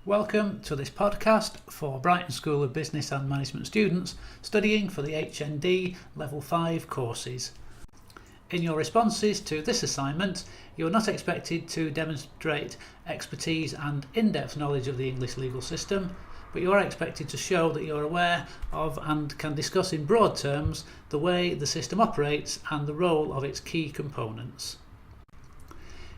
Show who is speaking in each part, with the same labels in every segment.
Speaker 1: Welcome to this podcast for Brighton School of Business and Management students studying for the HND Level 5 courses. In your responses to this assignment, you are not expected to demonstrate expertise and in-depth knowledge of the English legal system, but you are expected to show that you are aware of and can discuss in broad terms the way the system operates and the role of its key components.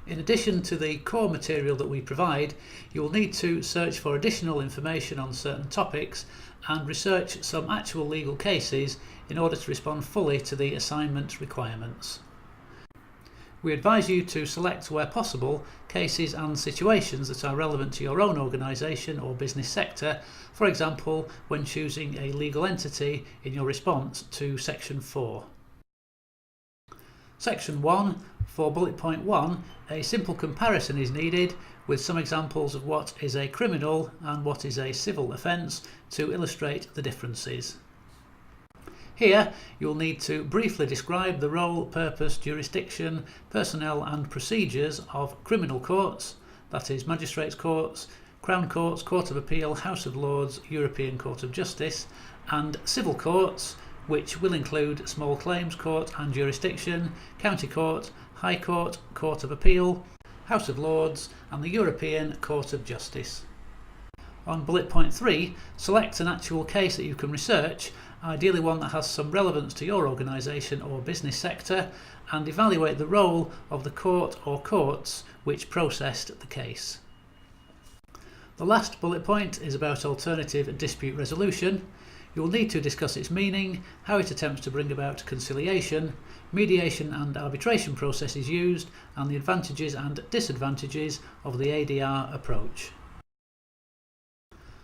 Speaker 1: In addition to the core material that we provide, you will need to search for additional information on certain topics and research some actual legal cases in order to respond fully to the assignment requirements. We advise you to select, where possible, cases and situations that are relevant to your own organisation or business sector, for example, when choosing a legal entity in your response to Section 4. Section 1, for bullet point 1, a simple comparison is needed with some examples of what is a criminal and what is a civil offence to illustrate the differences. Here you will need to briefly describe the role, purpose, jurisdiction, personnel and procedures of criminal courts, that is magistrates' courts, Crown Courts, Court of Appeal, House of Lords, European Court of Justice, and civil courts, which will include small claims court and jurisdiction, county court, high court, Court of Appeal, House of Lords and the European Court of Justice. On bullet point 3, select an actual case that you can research, ideally one that has some relevance to your organisation or business sector, and evaluate the role of the court or courts which processed the case. The last bullet point is about alternative dispute resolution. You will need to discuss its meaning, how it attempts to bring about conciliation, mediation and arbitration processes used, and the advantages and disadvantages of the ADR approach.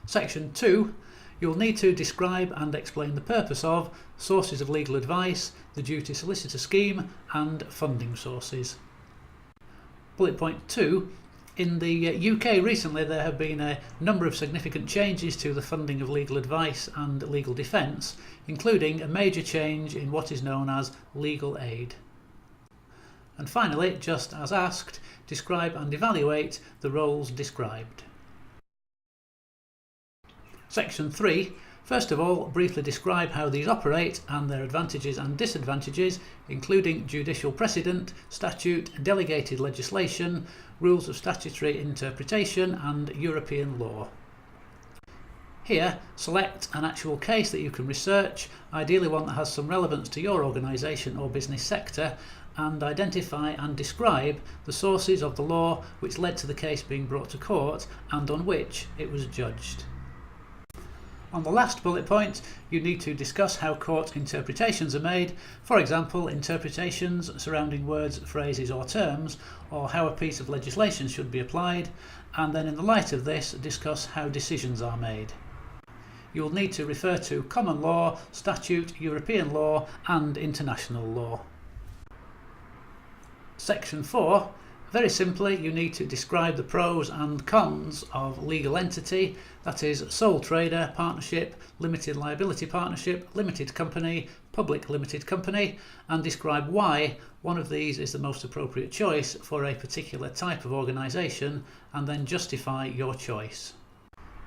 Speaker 1: Section 2. You will need to describe and explain the purpose of, sources of legal advice, the duty solicitor scheme, and funding sources. Bullet point 2. In the UK recently there have been a number of significant changes to the funding of legal advice and legal defence, including a major change in what is known as legal aid. And finally, just as asked, describe and evaluate the roles described. Section 3. First of all, briefly describe how these operate and their advantages and disadvantages, including judicial precedent, statute, delegated legislation, rules of statutory interpretation and European law. Here, select an actual case that you can research, ideally one that has some relevance to your organisation or business sector, and identify and describe the sources of the law which led to the case being brought to court and on which it was judged. On the last bullet point, you need to discuss how court interpretations are made, for example, interpretations surrounding words, phrases or terms, or how a piece of legislation should be applied, and then in the light of this, discuss how decisions are made. You will need to refer to common law, statute, European law, and international law. Section 4. Very simply, you need to describe the pros and cons of legal entity, that is sole trader, partnership, limited liability partnership, limited company, public limited company, and describe why one of these is the most appropriate choice for a particular type of organisation, and then justify your choice.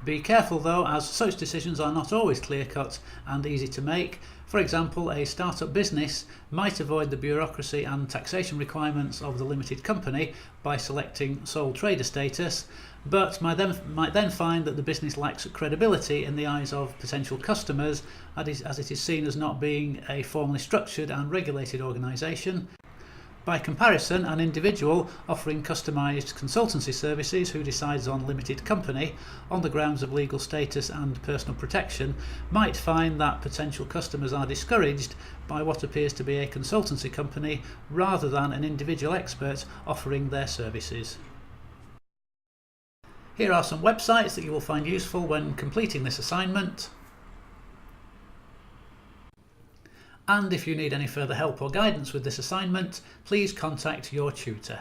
Speaker 1: Be careful though, as such decisions are not always clear-cut and easy to make. For example, a start-up business might avoid the bureaucracy and taxation requirements of the limited company by selecting sole trader status, but might then find that the business lacks credibility in the eyes of potential customers, as it is seen as not being a formally structured and regulated organisation. By comparison, an individual offering customised consultancy services who decides on limited company on the grounds of legal status and personal protection might find that potential customers are discouraged by what appears to be a consultancy company rather than an individual expert offering their services. Here are some websites that you will find useful when completing this assignment. And if you need any further help or guidance with this assignment, please contact your tutor.